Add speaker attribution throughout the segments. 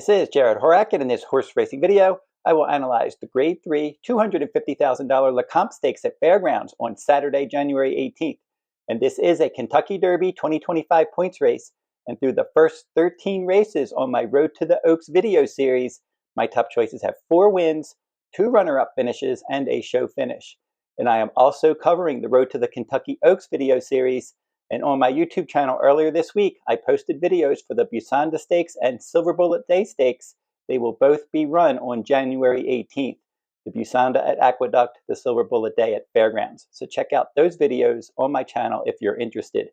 Speaker 1: This is Jared Horak, and in this horse racing video, I will analyze the Grade 3 $250,000 Lecomte Stakes at Fairgrounds on Saturday, January 18th. And this is a Kentucky Derby 2025 points race. And through the first 13 races on my Road to the Oaks video series, my top choices have 4 wins, 2 runner-up finishes, and a show finish. And I am also covering the Road to the Kentucky Oaks video series. And on my YouTube channel earlier this week, I posted videos for the Busanda Stakes and Silver Bullet Day Stakes. They will both be run on January 18th. The Busanda at Aqueduct, the Silver Bullet Day at Fairgrounds. So check out those videos on my channel if you're interested.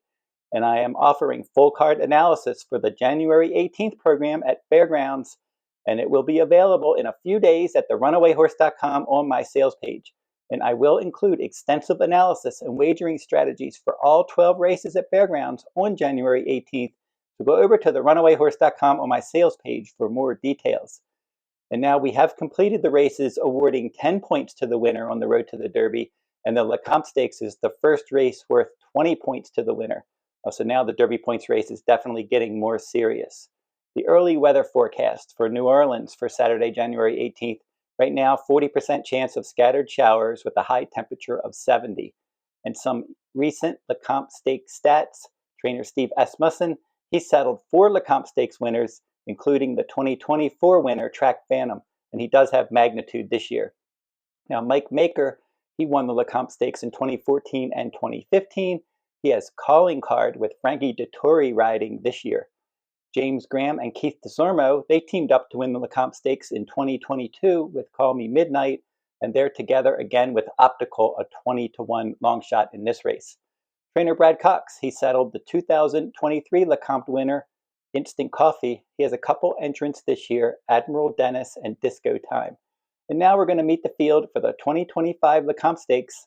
Speaker 1: And I am offering full card analysis for the January 18th program at Fairgrounds. And it will be available in a few days at therunawayhorse.com on my sales page. And I will include extensive analysis and wagering strategies for all 12 races at Fairgrounds on January 18th. So go over to therunawayhorse.com on my sales page for more details. And now we have completed the races, awarding 10 points to the winner on the Road to the Derby. And the Lecomte Stakes is the first race worth 20 points to the winner. So now the Derby points race is definitely getting more serious. The early weather forecast for New Orleans for Saturday, January 18th. Right now, 40% chance of scattered showers with a high temperature of 70. And some recent Lecomte Stakes stats, trainer Steve Asmussen, he settled 4 Lecomte Stakes winners, including the 2024 winner, Track Phantom, and he does have magnitude this year. Now, Mike Maker, he won the Lecomte Stakes in 2014 and 2015. He has calling card with Frankie Dettori riding this year. James Graham and Keith DeSormo, they teamed up to win the Lecomte Stakes in 2022 with Call Me Midnight, and they're together again with Optical, a 20-1 long shot in this race. Trainer Brad Cox, he settled the 2023 Lecomte winner, Instant Coffee. He has a couple entrants this year, Admiral Dennis and Disco Time. And now we're going to meet the field for the 2025 Lecomte Stakes,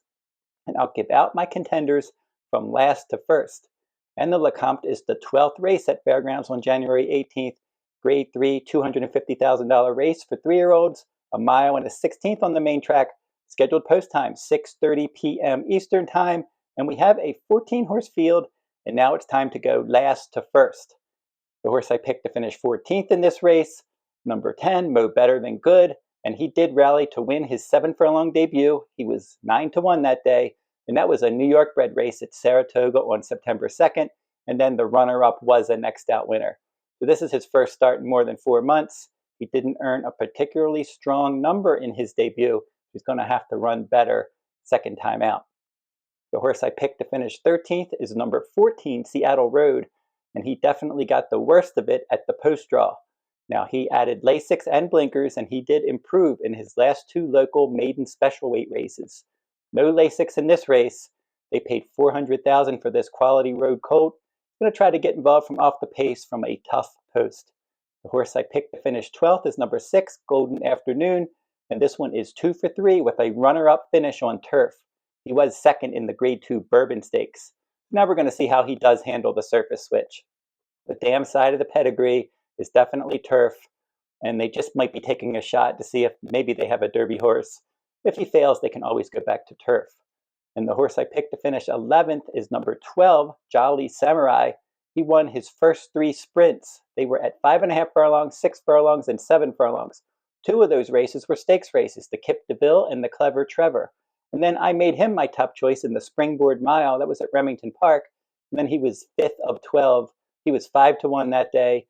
Speaker 1: and I'll give out my contenders from last to first. And the Lecomte is the 12th race at Fairgrounds on January 18th, Grade 3 $250,000 race for 3-year-olds, a mile and a 16th on the main track, scheduled post time 6:30 p.m. Eastern Time, and we have a 14-horse field, and now it's time to go last to first. The horse I picked to finish 14th in this race, number 10, Mo Better Than Good, and he did rally to win his 7-furlong debut. He was 9-1 that day. And that was a New York bred race at Saratoga on September 2nd. And then the runner-up was a next out winner. So this is his first start in more than 4 months. He didn't earn a particularly strong number in his debut. He's going to have to run better second time out. The horse I picked to finish 13th is number 14, Seattle Road. And he definitely got the worst of it at the post draw. Now, he added Lasix and blinkers, and he did improve in his last 2 local maiden special weight races. No Lasix in this race. They paid $400,000 for this quality road colt. I'm going to try to get involved from off the pace from a tough post. The horse I picked to finish 12th is number 6, Golden Afternoon, and this one is 2 for 3 with a runner-up finish on turf. He was second in the Grade 2 Bourbon Stakes. Now we're going to see how he does handle the surface switch. The dam side of the pedigree is definitely turf, and they just might be taking a shot to see if maybe they have a Derby horse. If he fails, they can always go back to turf. And the horse I picked to finish 11th is number 12, Jolly Samurai. He won his first 3 sprints. They were at 5.5 furlongs, 6 furlongs, and 7 furlongs. 2 of those races were stakes races, the Kip DeVille and the Clever Trevor. And then I made him my top choice in the Springboard Mile. That was at Remington Park. And then he was 5th of 12. He was 5-1 that day.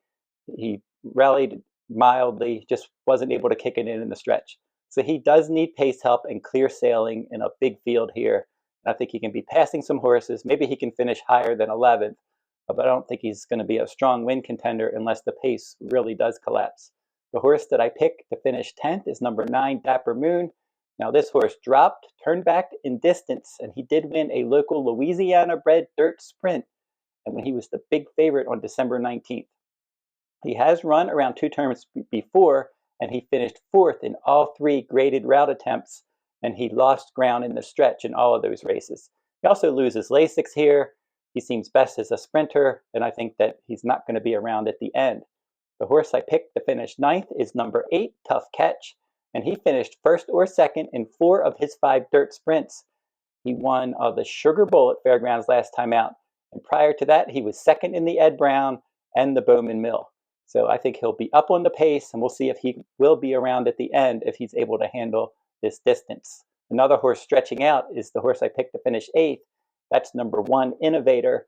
Speaker 1: He rallied mildly, just wasn't able to kick it in the stretch. So he does need pace help and clear sailing in a big field here. I think he can be passing some horses. Maybe he can finish higher than 11th, but I don't think he's going to be a strong win contender unless the pace really does collapse. The horse that I picked to finish 10th is number 9, Dapper Moon. Now this horse dropped, turned back in distance, and he did win a local Louisiana-bred dirt sprint, and when he was the big favorite on December 19th. He has run around 2 terms before, and he finished 4th in all 3 graded route attempts, and he lost ground in the stretch in all of those races. He also loses Lasix here. He seems best as a sprinter, and I think that he's not going to be around at the end. The horse I picked to finish 9th is number 8, Tough Catch, and he finished 1st or 2nd in 4 of his 5 dirt sprints. He won the Sugar Bowl at Fairgrounds last time out, and prior to that, he was 2nd in the Ed Brown and the Bowman Mill. So I think he'll be up on the pace, and we'll see if he will be around at the end if he's able to handle this distance. Another horse stretching out is the horse I picked to finish 8th. That's number 1, Innovator,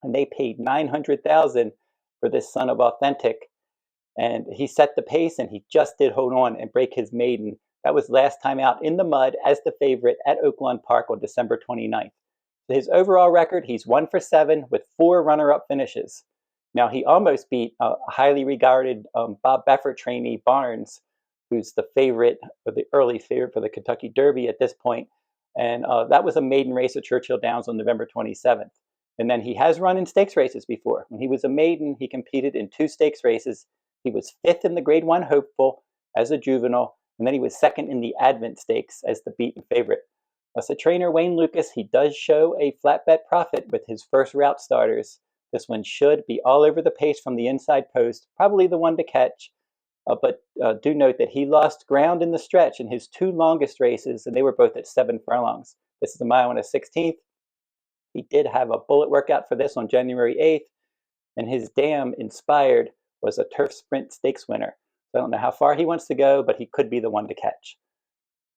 Speaker 1: and they paid $900,000 for this Son of Authentic. And he set the pace, and he just did hold on and break his maiden. That was last time out in the mud as the favorite at Oaklawn Park on December 29th. So his overall record, he's 1 for 7 with 4 runner-up finishes. Now, he almost beat a highly regarded Bob Baffert trainee, Barnes, who's the favorite, or the early favorite for the Kentucky Derby at this point. And that was a maiden race at Churchill Downs on November 27th. And then he has run in stakes races before. When he was a maiden, he competed in 2 stakes races. He was 5th in the Grade 1 Hopeful as a juvenile, and then he was 2nd in the Advent Stakes as the beaten favorite. As a trainer, Wayne Lukas, he does show a flat bet profit with his first route starters. This one should be all over the pace from the inside post, probably the one to catch. But do note that he lost ground in the stretch in his 2 longest races, and they were both at 7 furlongs. This is a mile and a 16th. He did have a bullet workout for this on January 8th, and his dam, Inspired, was a turf sprint stakes winner. So I don't know how far he wants to go, but he could be the one to catch.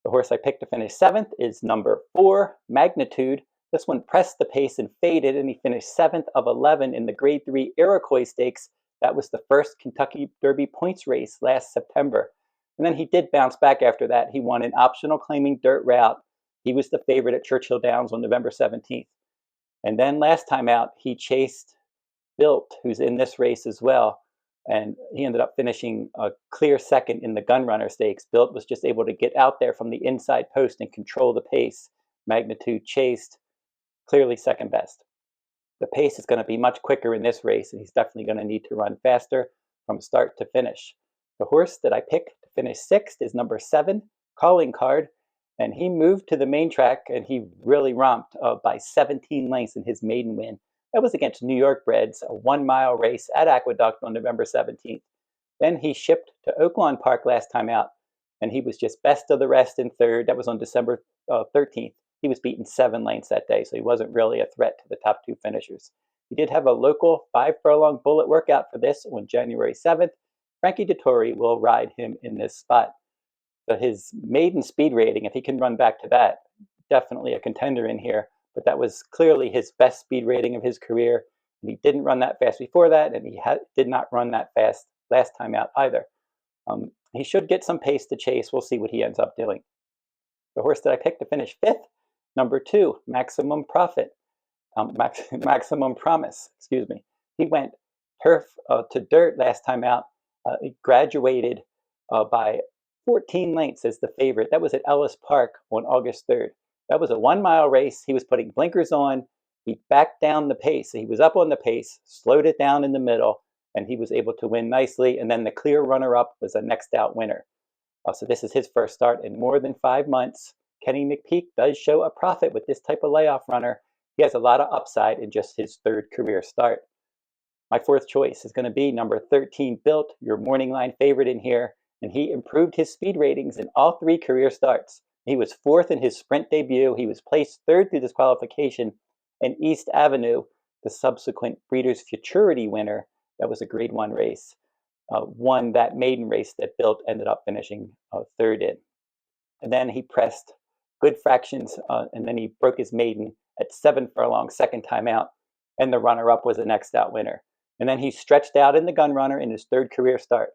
Speaker 1: The horse I picked to finish 7th is number 4, Magnitude. This one pressed the pace and faded, and he finished 7th of 11 in the Grade 3 Iroquois Stakes. That was the first Kentucky Derby points race last September. And then he did bounce back after that. He won an optional claiming dirt route. He was the favorite at Churchill Downs on November 17th. And then last time out, he chased Built, who's in this race as well. And he ended up finishing a clear 2nd in the Gunrunner Stakes. Built was just able to get out there from the inside post and control the pace. Magnitude chased, clearly 2nd best. The pace is going to be much quicker in this race, and he's definitely going to need to run faster from start to finish. The horse that I picked to finish 6th is number 7, Calling Card, and he moved to the main track, and he really romped by 17 lengths in his maiden win. That was against New York Breds, a 1-mile race at Aqueduct on November 17th. Then he shipped to Oaklawn Park last time out, and he was just best of the rest in 3rd. That was on December 13th. He was beaten 7 lengths that day, so he wasn't really a threat to the top 2 finishers. He did have a local 5-furlong bullet workout for this on January 7th. Frankie Dettori will ride him in this spot. So his maiden speed rating, if he can run back to that, definitely a contender in here. But that was clearly his best speed rating of his career. And he didn't run that fast before that, and he did not run that fast last time out either. He should get some pace to chase. We'll see what he ends up doing. The horse that I picked to finish 5th, number 2, Maximum Profit. Maximum Promise, excuse me. He went turf to dirt last time out. He graduated by 14 lengths as the favorite. That was at Ellis Park on August 3rd. That was a 1-mile race. He was putting blinkers on. He backed down the pace. He was up on the pace, slowed it down in the middle, and he was able to win nicely. And then the clear runner-up was a next out winner. So this is his first start in more than 5 months. Kenny McPeek does show a profit with this type of layoff runner. He has a lot of upside in just his 3rd career start. My 4th choice is going to be number 13, Built, your morning line favorite in here. And he improved his speed ratings in all 3 career starts. He was 4th in his sprint debut. He was placed 3rd through disqualification. And East Avenue, the subsequent Breeders' Futurity winner, that was a Grade 1 race, won that maiden race that Built ended up finishing 3rd in. And then he pressed good fractions, and then he broke his maiden at 7 furlongs, 2nd time out, and the runner-up was a next out winner. And then he stretched out in the Gunrunner in his 3rd career start,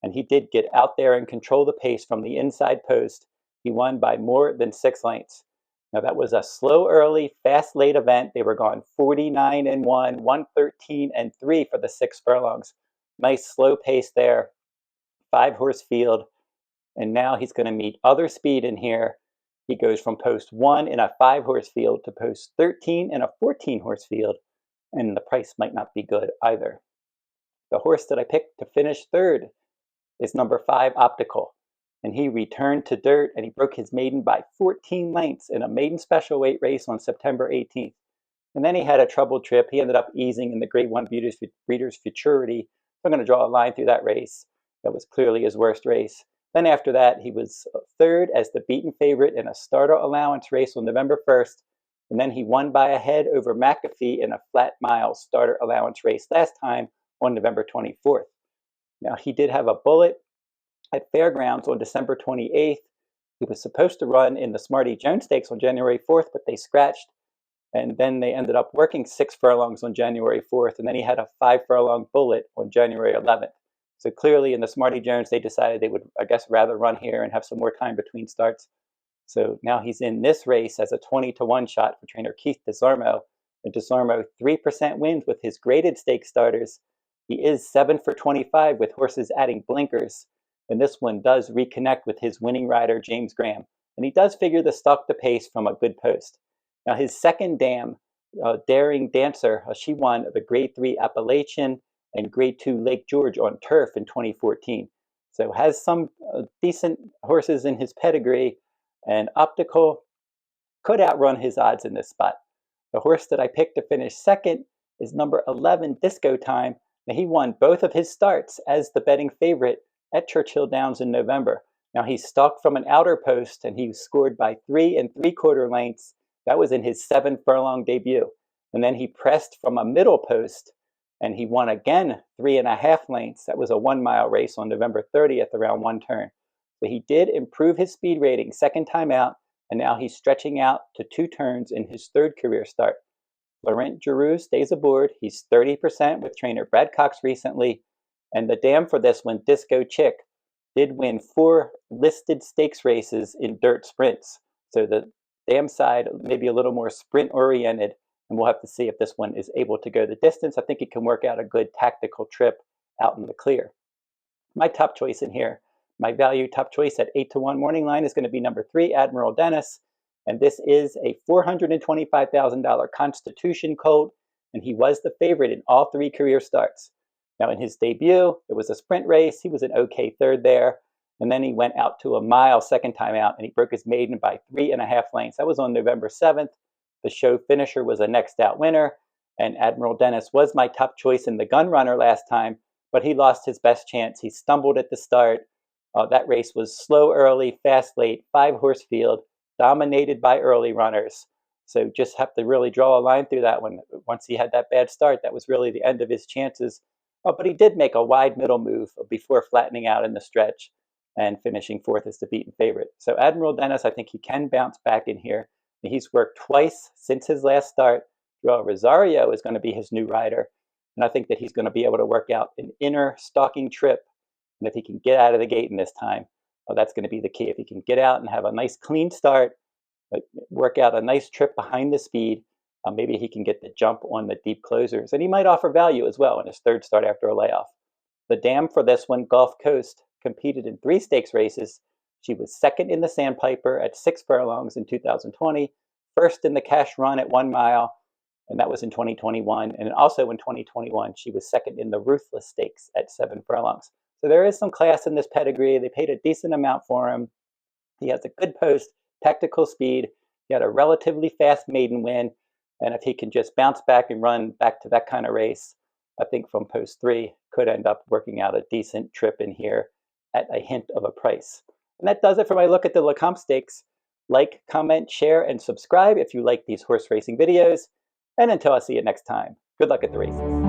Speaker 1: and he did get out there and control the pace from the inside post. He won by more than 6 lengths. Now, that was a slow early, fast late event. They were going 49-1, 113-3 for the 6 furlongs. Nice slow pace there, 5-horse field. And now he's going to meet other speed in here. He goes from post 1 in a 5-horse field to post 13 in a 14-horse field. And the price might not be good either. The horse that I picked to finish 3rd is number 5, Optical. And he returned to dirt, and he broke his maiden by 14 lengths in a maiden special weight race on September 18th. And then he had a troubled trip. He ended up easing in the Grade 1 Breeders' Futurity. I'm going to draw a line through that race. That was clearly his worst race. Then after that, he was 3rd as the beaten favorite in a starter allowance race on November 1st. And then he won by a head over McAfee in a flat mile starter allowance race last time on November 24th. Now, he did have a bullet at Fairgrounds on December 28th. He was supposed to run in the Smarty Jones Stakes on January 4th, but they scratched. And then they ended up working 6 furlongs on January 4th, and then he had a 5 furlong bullet on January 11th. So clearly in the Smarty Jones, they decided they would, I guess, rather run here and have some more time between starts. So now he's in this race as a 20-1 shot for trainer Keith DeSarmo. And DeSarmo 3% wins with his graded stake starters. He is 7 for 25 with horses adding blinkers. And this one does reconnect with his winning rider, James Graham. And he does figure the stalk the pace from a good post. Now his second dam, Daring Dancer, she won the Grade 3 Appalachian and Grade 2 Lake George on turf in 2014. So has some decent horses in his pedigree, and Optical could outrun his odds in this spot. The horse that I picked to finish second is number 11, Disco Time. Now he won both of his starts as the betting favorite at Churchill Downs in November. Now he stalked from an outer post and he was scored by 3 3/4 lengths. That was in his 7 furlong debut. And then he pressed from a middle post and he won again 3 1/2 lengths. That was a 1 mile race on November 30th around one turn. So he did improve his speed rating second time out, and now he's stretching out to 2 turns in his third career start. Laurent Giroux stays aboard. He's 30% with trainer Brad Cox recently. And the dam for this one, Disco Chick, did win 4 listed stakes races in dirt sprints. So the dam side maybe a little more sprint oriented, and we'll have to see if this one is able to go the distance. I think it can work out a good tactical trip out in the clear. My top choice in here, my value top choice at 8-1 morning line, is going to be number 3, Admiral Dennis. And this is a $425,000 Constitution colt, and he was the favorite in all 3 career starts. Now in his debut, it was a sprint race. He was an okay third there. And then he went out to a mile second time out, and he broke his maiden by 3 1/2 lengths. That was on November 7th. The show finisher was a next out winner, and Admiral Dennis was my top choice in the gun runner last time, but he lost his best chance. He stumbled at the start. That race was slow early, fast late, 5-horse field, dominated by early runners. So just have to really draw a line through that one. Once he had that bad start, that was really the end of his chances. But he did make a wide middle move before flattening out in the stretch and finishing 4th as the beaten favorite. So Admiral Dennis, I think he can bounce back in here. He's worked twice since his last start. Joel Rosario is going to be his new rider, and I think that he's going to be able to work out an inner stalking trip. And if he can get out of the gate in this time, that's going to be the key. If he can get out and have a nice clean start, work out a nice trip behind the speed, maybe he can get the jump on the deep closers. And he might offer value as well in his third start after a layoff. The dam for this one, Gulf Coast, competed in 3 stakes races. She was second in the Sandpiper at 6 furlongs in 2020, first in the Cash Run at 1 mile, and that was in 2021. And also in 2021, she was second in the Ruthless Stakes at 7 furlongs. So there is some class in this pedigree. They paid a decent amount for him. He has a good post, tactical speed. He had a relatively fast maiden win. And if he can just bounce back and run back to that kind of race, I think from post 3 could end up working out a decent trip in here at a hint of a price. And that does it for my look at the Lecomte Stakes. Like, comment, share, and subscribe if you like these horse racing videos. And until I see you next time, good luck at the races.